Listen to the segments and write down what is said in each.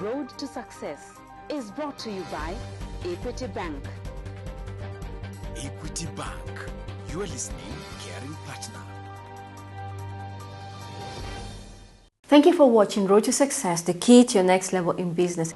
Road to Success is brought to you by Equity Bank. Equity Bank, you are listening, caring partner. Thank you for watching Road to Success, the key to your next level in business.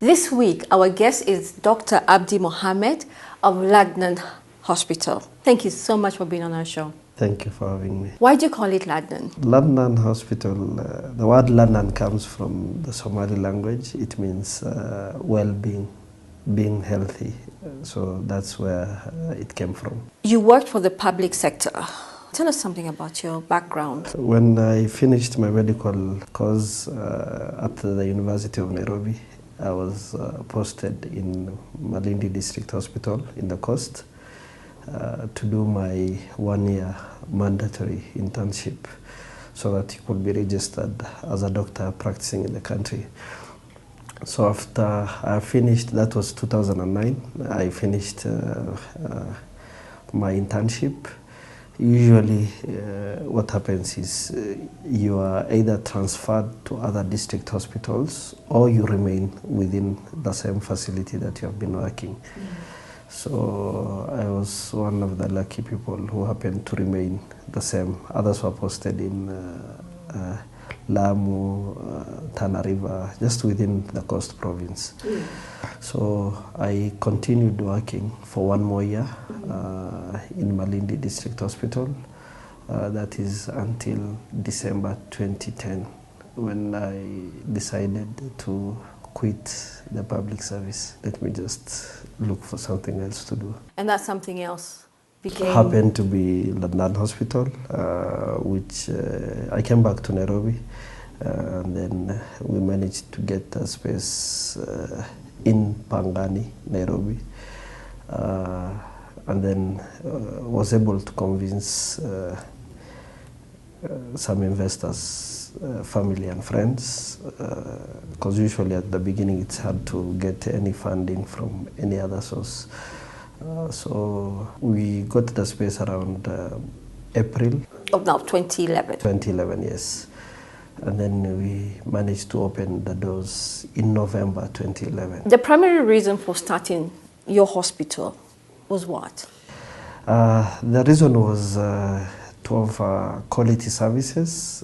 This week, our guest is Dr. Abdi Mohammed of Ladnan Hospital. Thank you so much for being on our show. Thank you for having me. Why do you call it Ladnan? Ladnan Hospital, the word Ladnan comes from the Somali language. It means well-being, being healthy. So that's where it came from. You worked for the public sector. Tell us something about your background. When I finished my medical course at the University of Nairobi, I was posted in Malindi District Hospital in the coast to do my 1-year mandatory internship so that you could be registered as a doctor practicing in the country. So after I finished, that was 2009, I finished my internship. Usually what happens is you are either transferred to other district hospitals or you remain within the same facility that you have been working. So I was one of the lucky people who happened to remain the same. Others were posted in Lamu, Tana River, just within the coast province. So I continued working for 1 more year in Malindi District Hospital. That is until December 2010 when I decided to quit the public service. Let me just look for something else to do. And that something else became? Happened to be Ladnan Hospital, which I came back to Nairobi. And then we managed to get a space in Pangani, Nairobi. And then was able to convince some investors, family and friends, because usually at the beginning it's hard to get any funding from any other source. So we got the space around April. Of now, 2011. 2011, yes. And then we managed to open the doors in November 2011. The primary reason for starting your hospital was what? The reason was to offer quality services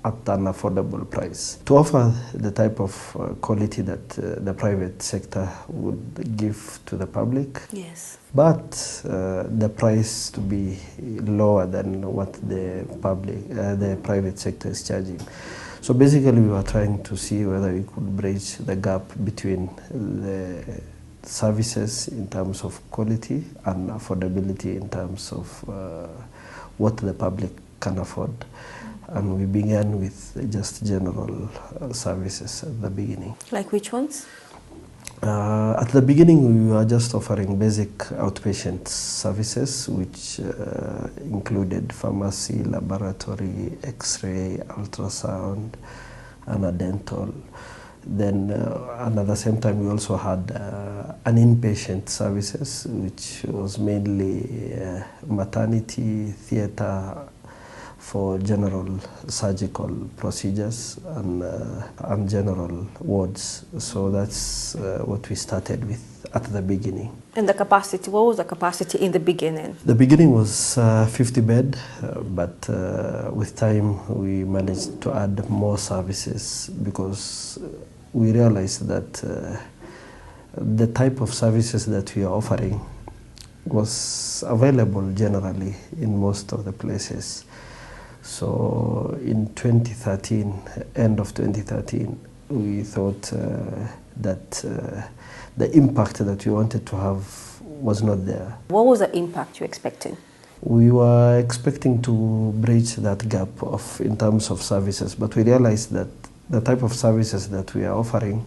at an affordable price. To offer the type of quality that the private sector would give to the public. Yes. But the price to be lower than what the private sector is charging. So basically we were trying to see whether we could bridge the gap between the services in terms of quality and affordability in terms of what the public can afford. And we began with just general services at the beginning. Like which ones? At the beginning, we were just offering basic outpatient services, which included pharmacy, laboratory, X-ray, ultrasound, and a dental. Then, and at the same time, we also had an inpatient services, which was mainly maternity, theater, for general surgical procedures and general wards. So that's what we started with at the beginning. And the capacity, what was the capacity in the beginning? The beginning was 50 bed, but with time we managed to add more services because we realized that the type of services that we are offering was available generally in most of the places. So in 2013, end of 2013, we thought that the impact that we wanted to have was not there. What was the impact you expecting? We were expecting to bridge that gap in terms of services, but we realized that the type of services that we are offering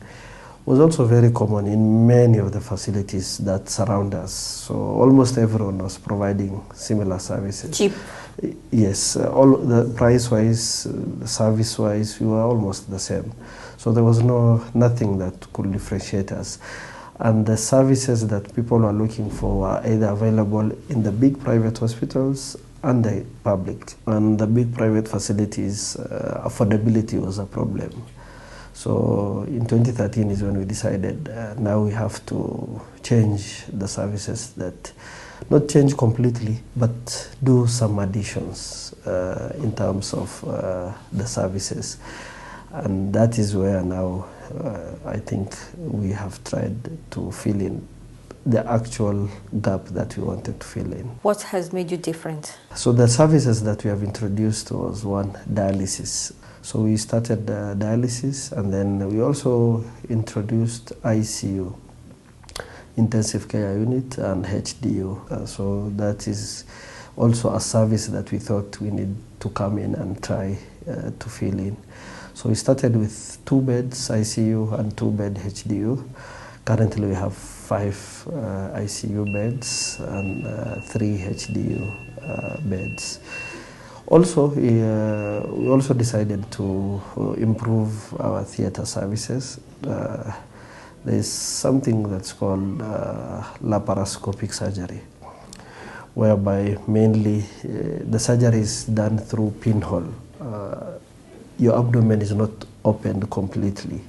was also very common in many of the facilities that surround us. So almost everyone was providing similar services. Cheap. Yes, all the price-wise, service-wise, we were almost the same. So there was nothing that could differentiate us. And the services that people were looking for were either available in the big private hospitals and the public. And the big private facilities, affordability was a problem. So in 2013 is when we decided now we have to change the services, that not change completely, but do some additions in terms of the services. And that is where now I think we have tried to fill in the actual gap that we wanted to fill in. What has made you different? So the services that we have introduced was one, dialysis. So we started dialysis, and then we also introduced ICU, intensive care unit, and HDU. So that is also a service that we thought we need to come in and try to fill in. So we started with 2 beds ICU and 2 bed HDU. Currently we have 5 ICU beds and 3 HDU beds. Also, we also decided to improve our theater services. There is something that's called laparoscopic surgery, whereby mainly the surgery is done through pinhole. Your abdomen is not opened completely.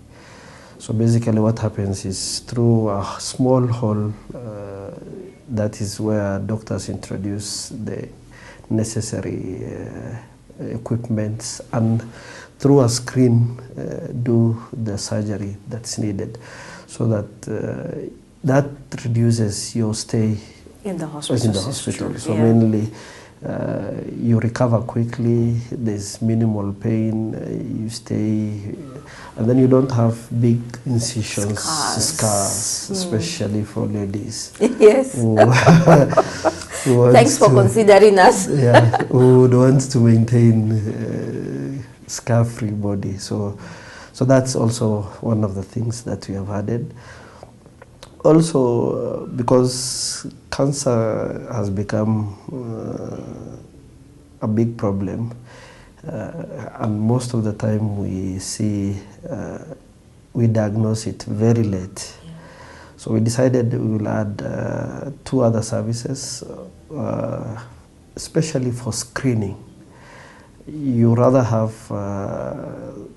So basically what happens is through a small hole, that is where doctors introduce the necessary equipment, and through a screen do the surgery that's needed, so that that reduces your stay in the hospital. So mainly you recover quickly, there's minimal pain, you stay, and then you don't have big incisions, scars, especially for ladies. Yes. Thanks for considering us. Yeah, who wants to maintain scar-free body. So that's also one of the things that we have added. Also, because cancer has become a big problem, and most of the time we diagnose it very late. Yeah. So we decided we will add 2 other services, especially for screening. You rather have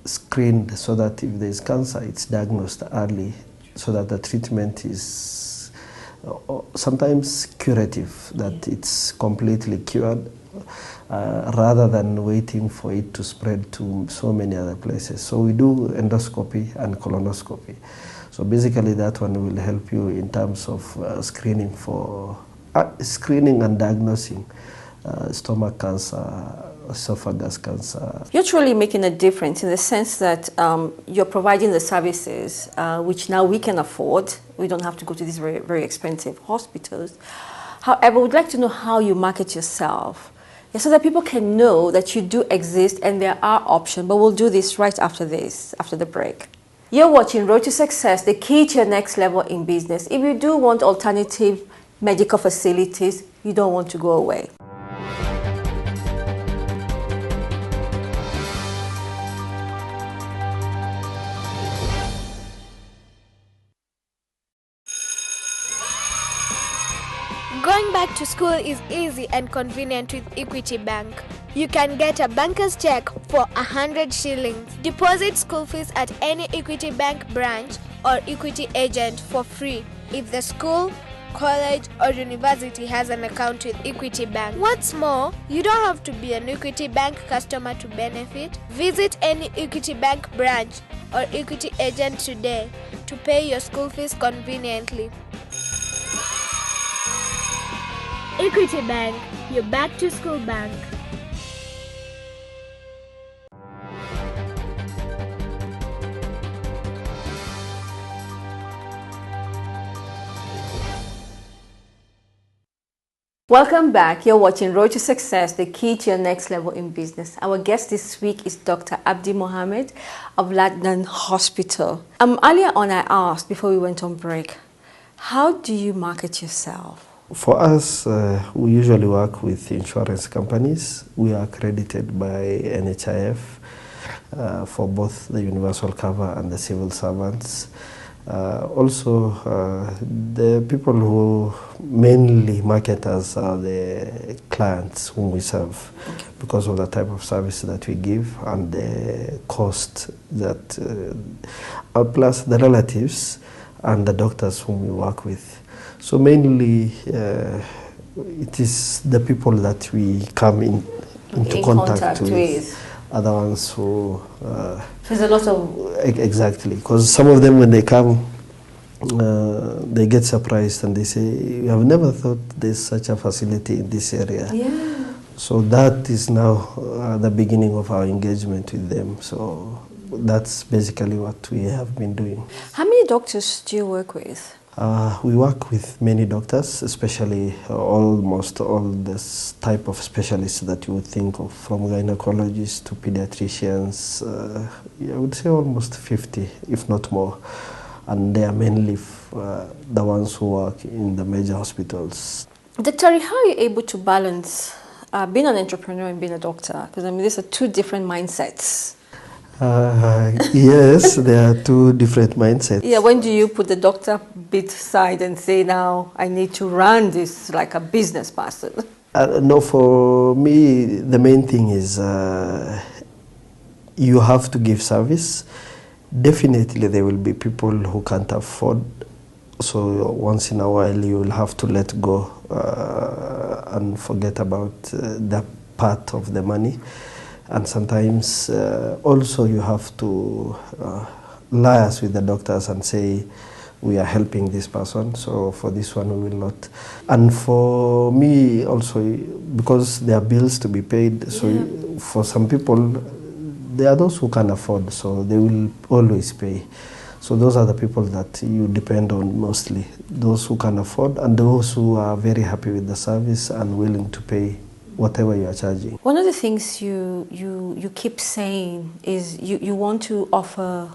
screened so that if there is cancer, it's diagnosed early, so that the treatment is sometimes curative, that it's completely cured, rather than waiting for it to spread to so many other places. So we do endoscopy and colonoscopy. So basically that one will help you in terms of screening and diagnosing stomach cancer, esophagus cancer. You're truly making a difference in the sense that you're providing the services which now we can afford. We don't have to go to these very, very expensive hospitals. However, we'd like to know how you market yourself, so that people can know that you do exist and there are options. But we'll do this right after the break. You're watching Road to Success, the key to your next level in business. If you do want alternative medical facilities, you don't want to go away. Going back to school is easy and convenient with Equity Bank. You can get a banker's check for 100 shillings. Deposit school fees at any Equity Bank branch or Equity agent for free if the school, college or university has an account with Equity Bank. What's more, you don't have to be an Equity Bank customer to benefit. Visit any Equity Bank branch or Equity agent today to pay your school fees conveniently. Equity Bank, your back to school bank. Welcome back. You're watching Road to Success, the key to your next level in business. Our guest this week is Dr. Abdi Mohammed of Ladnan Hospital. Earlier on, I asked before we went on break, how do you market yourself? For us, we usually work with insurance companies. We are accredited by NHIF for both the universal cover and the civil servants. The people who mainly market us are the clients whom we serve, because of the type of service that we give and the cost that, plus the relatives and the doctors whom we work with. So mainly it is the people that we come into contact with are the ones who... There's a lot of... Exactly, because some of them when they come, they get surprised and they say, "We have never thought there's such a facility in this area." Yeah. So that is now the beginning of our engagement with them. So that's basically what we have been doing. How many doctors do you work with? We work with many doctors, especially almost all this type of specialists that you would think of, from gynecologists to pediatricians. I would say almost 50, if not more. And they are mainly the ones who work in the major hospitals. Dr. How are you able to balance being an entrepreneur and being a doctor? Because I mean, these are two different mindsets. Yes, there are two different mindsets. Yeah, when do you put the doctor bit aside and say, now I need to run this like a business person? No, for me, the main thing is you have to give service. Definitely there will be people who can't afford, so once in a while you will have to let go and forget about that part of the money. And sometimes also you have to liaise with the doctors and say, we are helping this person, so for this one we will not. And for me also, because there are bills to be paid, so for some people, there are those who can afford, so they will always pay. So those are the people that you depend on mostly, those who can afford and those who are very happy with the service and willing to pay whatever you are charging. One of the things you keep saying is you want to offer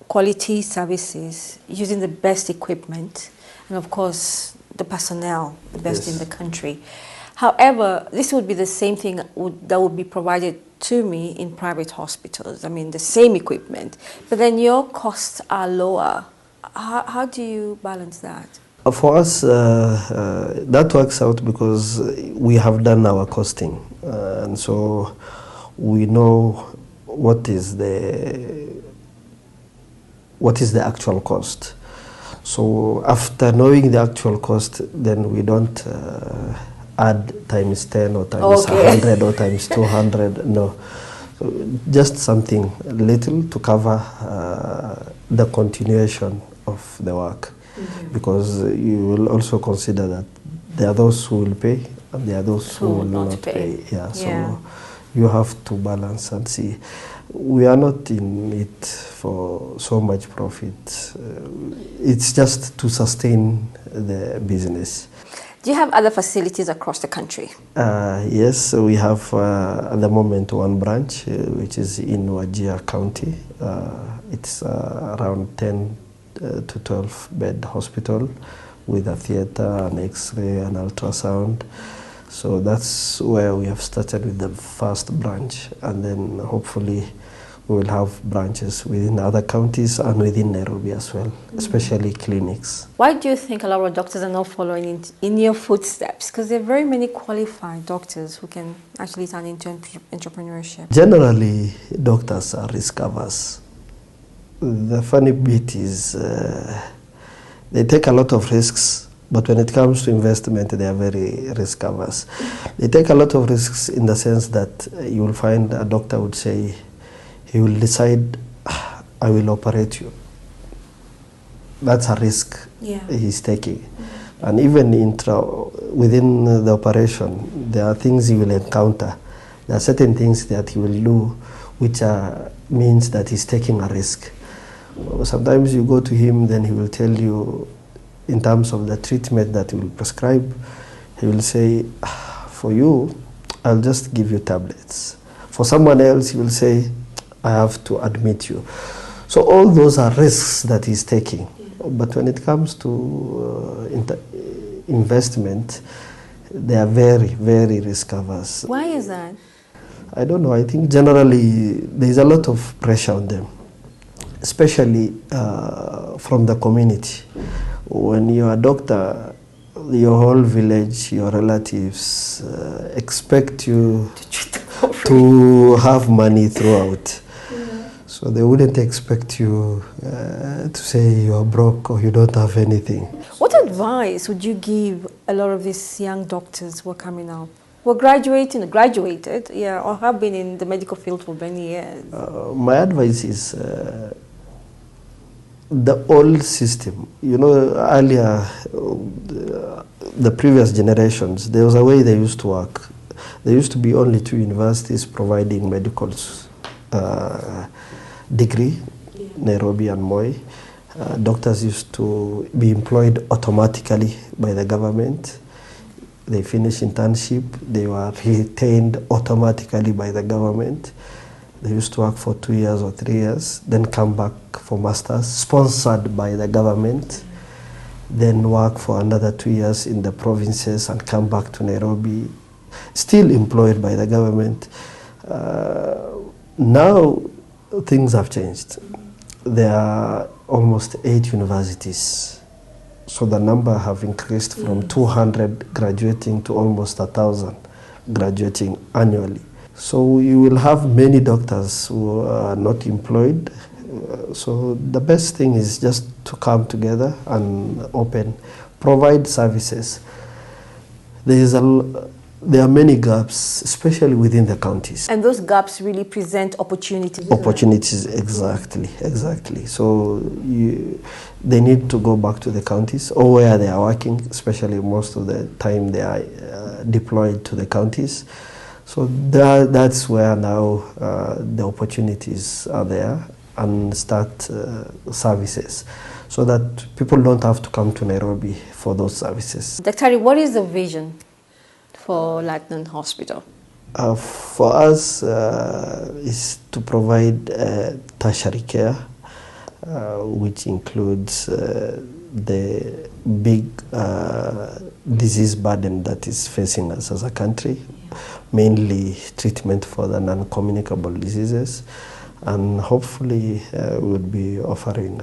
quality services using the best equipment and of course the personnel, the best in the country. However, this would be the same thing that would be provided to me in private hospitals. I mean, the same equipment, but then your costs are lower. How do you balance that? For us, that works out because we have done our costing, and so we know what is the actual cost. So after knowing the actual cost, then we don't add times 10 or times 100 or times 200. No, so just something little to cover the continuation of the work. Because you will also consider that there are those who will pay and there are those who will not pay. So you have to balance and see. We are not in it for so much profit. It's just to sustain the business. Do you have other facilities across the country? Yes, we have at the moment one branch which is in Wajir County. It's around 10 to 12 bed hospital with a theater, an X-ray, an ultrasound. So that's where we have started with the first branch, and then hopefully we will have branches within other counties and within Nairobi as well, especially clinics. Why do you think a lot of doctors are not following in your footsteps? Because there are very many qualified doctors who can actually turn into entrepreneurship. Generally, doctors are risk averse. The funny bit is they take a lot of risks, but when it comes to investment, they are very risk averse. They take a lot of risks in the sense that you will find a doctor would say, he will decide, I will operate you. That's a risk he's taking. And even within the operation, there are things he will encounter. There are certain things that he will do which means that he's taking a risk. Sometimes you go to him, then he will tell you in terms of the treatment that he will prescribe, he will say, for you, I'll just give you tablets. For someone else, he will say, I have to admit you. So all those are risks that he's taking. But when it comes to investment, they are very, very risk averse. Why is that? I don't know. I think generally there's a lot of pressure on them, especially from the community. When you're a doctor, your whole village, your relatives expect you to have money throughout. So they wouldn't expect you to say you're broke or you don't have anything. What advice would you give a lot of these young doctors who are coming up? Who are graduated, yeah, or have been in the medical field for many years? My advice is the old system. You know, earlier, the previous generations, there was a way they used to work. There used to be only 2 universities providing medical degree, Nairobi and Moi. Doctors used to be employed automatically by the government. They finished internship, they were retained automatically by the government. They used to work for 2 years or 3 years, then come back for masters, sponsored by the government, then work for another 2 years in the provinces and come back to Nairobi, still employed by the government. Now things have changed. There are almost 8 universities. So the number have increased from 200 graduating to almost 1,000 graduating annually. So you will have many doctors who are not employed. So the best thing is just to come together and provide services. There are many gaps, especially within the counties. And those gaps really present opportunities. Opportunities, exactly. So they need to go back to the counties or where they are working, especially most of the time they are deployed to the counties. So that's where now the opportunities are there, and start services so that people don't have to come to Nairobi for those services. Dr. What is the vision for Ladnan Hospital? For us, is to provide tertiary care, which includes the big disease burden that is facing us as a country, mainly treatment for the non-communicable diseases, and hopefully we'll be offering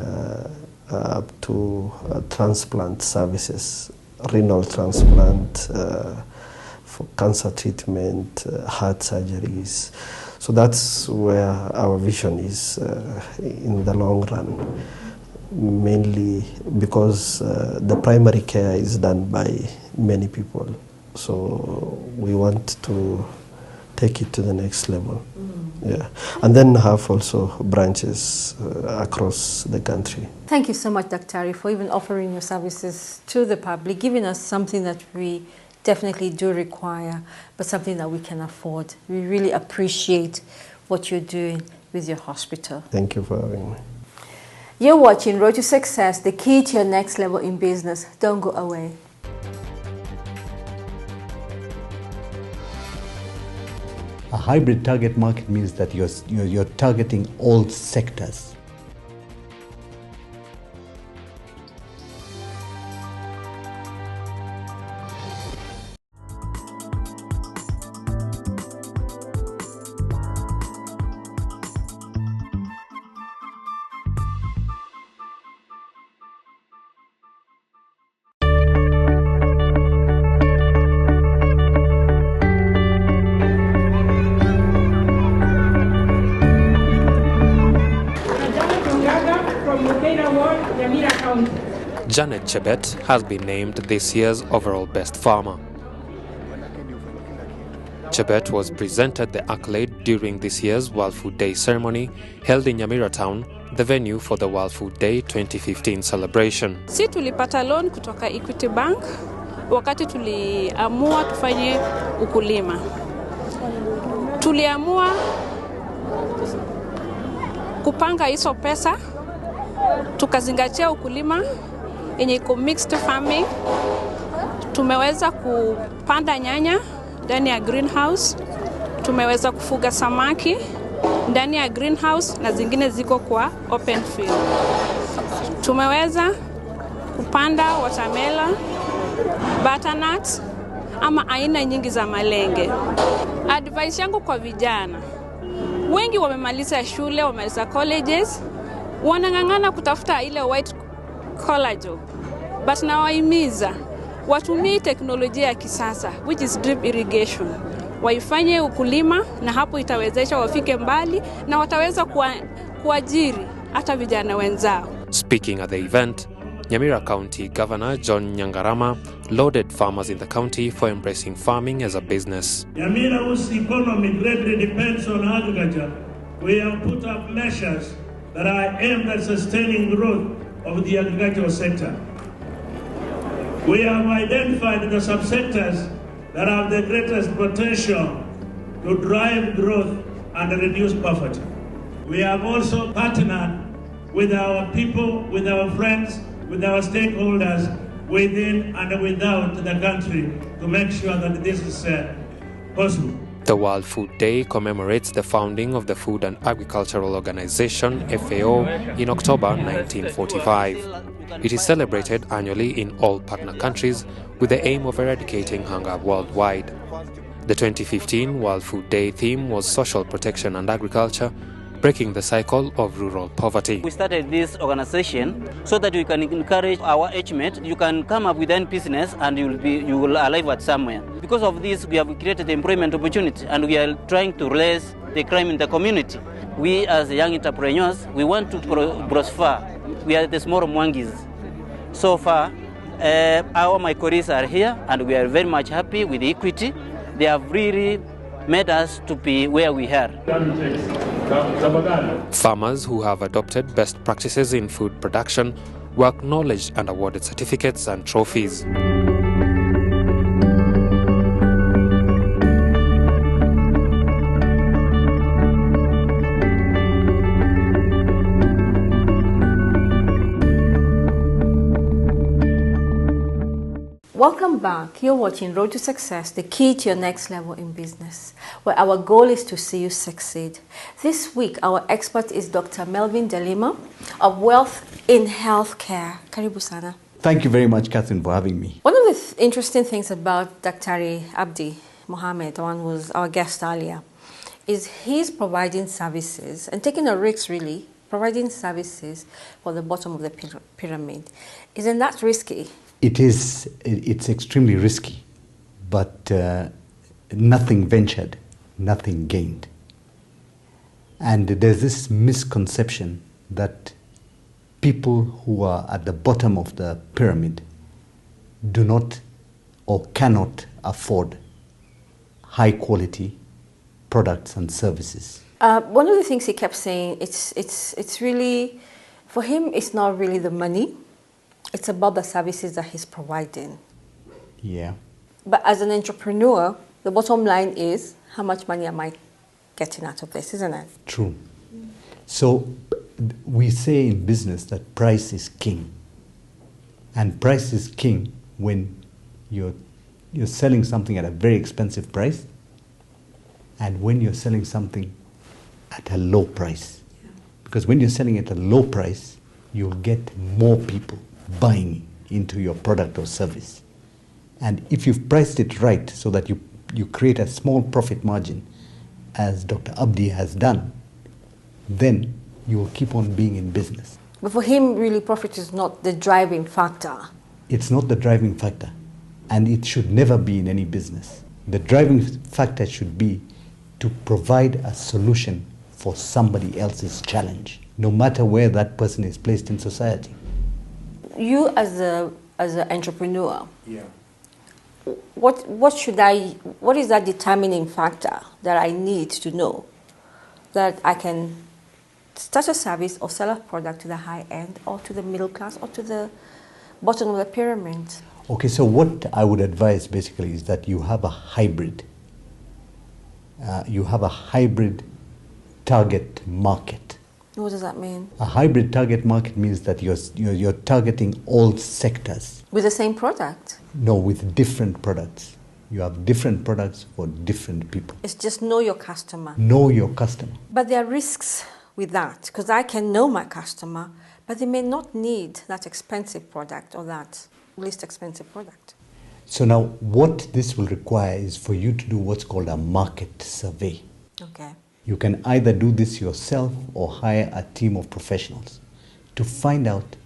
up to transplant services, renal transplant, for cancer treatment, heart surgeries. So that's where our vision is in the long run, mainly because the primary care is done by many people. So we want to take it to the next level. Yeah, and then have also branches across the country. Thank you so much, Dr. for even offering your services to the public, giving us something that we definitely do require, but something that we can afford. We really appreciate what you're doing with your hospital. Thank you for having me. You're watching Road to Success, the key to your next level in business. Don't go away. A hybrid target market means that you're targeting all sectors. Janet Chebet has been named this year's overall best farmer. Chebet was presented the accolade during this year's World Food Day ceremony held in Nyamira Town, the venue for the World Food Day 2015 celebration. Si tulipata loan kutoka Equity Bank wakati tuliamua tufanye ukulima. Tuliamua kupanga hizo pesa, tukazingatia ukulima yenye iko mixed farming, Tumeweza kupanda nyanya ndani ya greenhouse. Tumeweza kufuga samaki ndani ya greenhouse na zingine ziko kwa open field. Tumeweza kupanda watermelon, butternut ama aina nyingi za malenge. Advice yangu kwa vijana, wengi wamemaliza shule, wamemaliza colleges, wanang'ang'ana kutafuta ile white collar job. But nawahimiza watumie teknolojia ya kisasa, which is drip irrigation. Waifanye ukulima na hapo itawezesha wafike mbali na wataweza kuajiri hata vijana wenzao. Speaking at the event, Nyamira County Governor John Nyangarama lauded farmers in the county for embracing farming as a business. Nyamira, whose economy greatly depends on agriculture, we have put up measures that are aimed at sustaining growth of the agricultural sector. We have identified the subsectors that have the greatest potential to drive growth and reduce poverty. We have also partnered with our people, with our friends, with our stakeholders within and without the country to make sure that this is possible. The World Food Day commemorates the founding of the Food and Agricultural Organization, FAO, in October 1945. It is celebrated annually in all partner countries with the aim of eradicating hunger worldwide. The 2015 World Food Day theme was social protection and agriculture, breaking the cycle of rural poverty. We started this organization so that we can encourage our age mates. You can come up with any business and you will arrive at somewhere. Because of this, we have created employment opportunity and we are trying to raise the crime in the community. We as young entrepreneurs, we want to prosper. We are the small mwangis. So far, my colleagues are here and we are very much happy with Equity. They have really made us to be where we are. Farmers who have adopted best practices in food production were acknowledged and awarded certificates and trophies. Welcome back. You're watching Road to Success, the key to your next level in business, where our goal is to see you succeed. This week, our expert is Dr. Melvin Delima of Wealth in Healthcare. Karibu sana. Thank you very much, Catherine, for having me. One of the interesting things about Dr. Abdi Mohammed, the one who was our guest earlier, is he's providing services and taking a risk, really, providing services for the bottom of the pyramid. Isn't that risky? It's extremely risky, but nothing ventured, nothing gained. And there's this misconception that people who are at the bottom of the pyramid do not or cannot afford high quality products and services. One of the things he kept saying, it's really, for him, it's not really the money. It's about the services that he's providing. Yeah. But as an entrepreneur, the bottom line is, how much money am I getting out of this, isn't it? True. So we say in business that price is king. And price is king when you're selling something at a very expensive price and when you're selling something at a low price. Yeah. Because when you're selling at a low price, you'll get more people buying into your product or service. And if you've priced it right so that you create a small profit margin, as Dr. Abdi has done, then you will keep on being in business. But for him, really, profit is not the driving factor. It's not the driving factor, and it should never be in any business. The driving factor should be to provide a solution for somebody else's challenge, no matter where that person is placed in society. You as an entrepreneur, yeah. What is that determining factor that I need to know that I can start a service or sell a product to the high end or to the middle class or to the bottom of the pyramid? Okay, so what I would advise basically is that you have a hybrid. You have a hybrid target market. What does that mean? A hybrid target market means that you're targeting all sectors. With the same product? No, with different products. You have different products for different people. It's just know your customer. Know your customer. But there are risks with that, because I can know my customer, but they may not need that expensive product or that least expensive product. So now what this will require is for you to do what's called a market survey. Okay. You can either do this yourself or hire a team of professionals to find out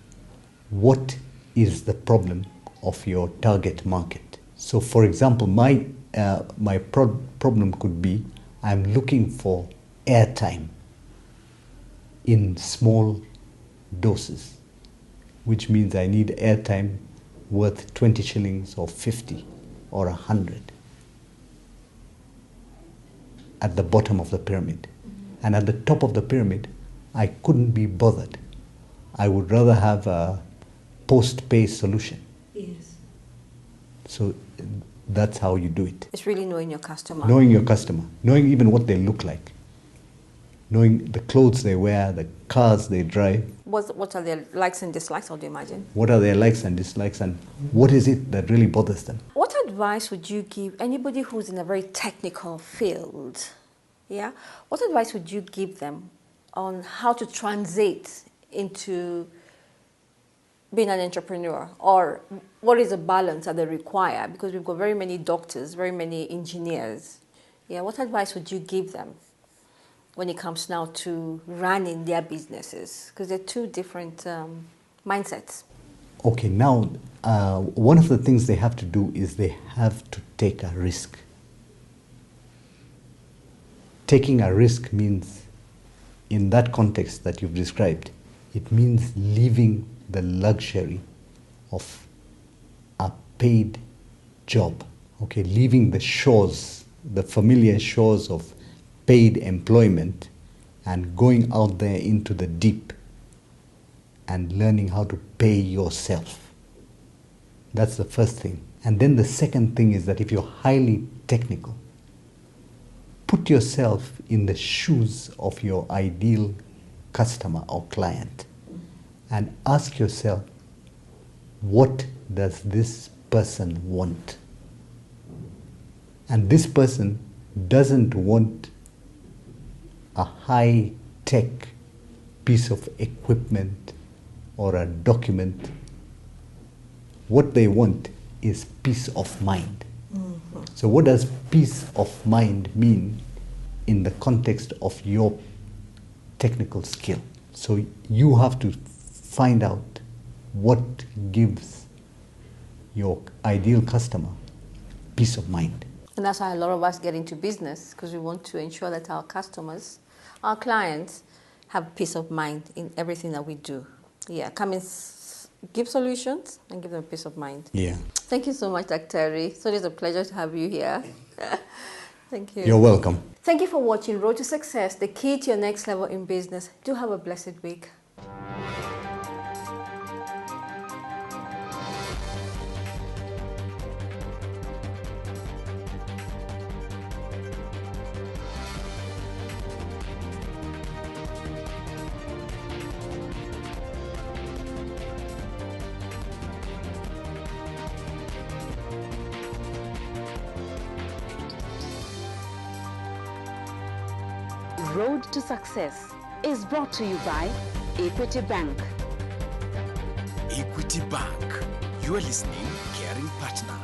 what is the problem of your target market. So for example, my problem could be I'm looking for airtime in small doses, which means I need airtime worth 20 shillings or 50 or 100 at the bottom of the pyramid. And at the top of the pyramid, I couldn't be bothered. I would rather have a post-pay solution. Yes. So that's how you do it. It's really knowing your customer. Knowing your customer, knowing even what they look like, knowing the clothes they wear, the cars they drive. What are their likes and dislikes, how do you imagine? What are their likes and dislikes, and what is it that really bothers them? What advice would you give anybody who's in a very technical field? Yeah? What advice would you give them on how to translate into being an entrepreneur, or what is the balance that they require? Because we've got very many doctors, very many engineers. Yeah, what advice would you give them when it comes now to running their businesses? Because they're two different mindsets. Okay, now one of the things they have to do is they have to take a risk. Taking a risk means, in that context that you've described, it means leaving the luxury of a paid job, okay, leaving the shores, the familiar shores of paid employment, and going out there into the deep and learning how to pay yourself. That's the first thing. And then the second thing is that if you're highly technical, put yourself in the shoes of your ideal customer or client and ask yourself, what does this person want? And this person doesn't want a high-tech piece of equipment or a document. What they want is peace of mind. Mm-hmm. So what does peace of mind mean in the context of your technical skill? So you have to find out what gives your ideal customer peace of mind. And that's how a lot of us get into business, because we want to ensure that our customers, our clients, have peace of mind in everything that we do. Yeah, come and give solutions and give them peace of mind. Yeah. Thank you so much, Dr. Ri. So it's a pleasure to have you here. Thank you. You're welcome. Thank you for watching Road to Success, the key to your next level in business. Do have a blessed week. Road to Success is brought to you by Equity Bank. Equity Bank. You are listening, caring partner.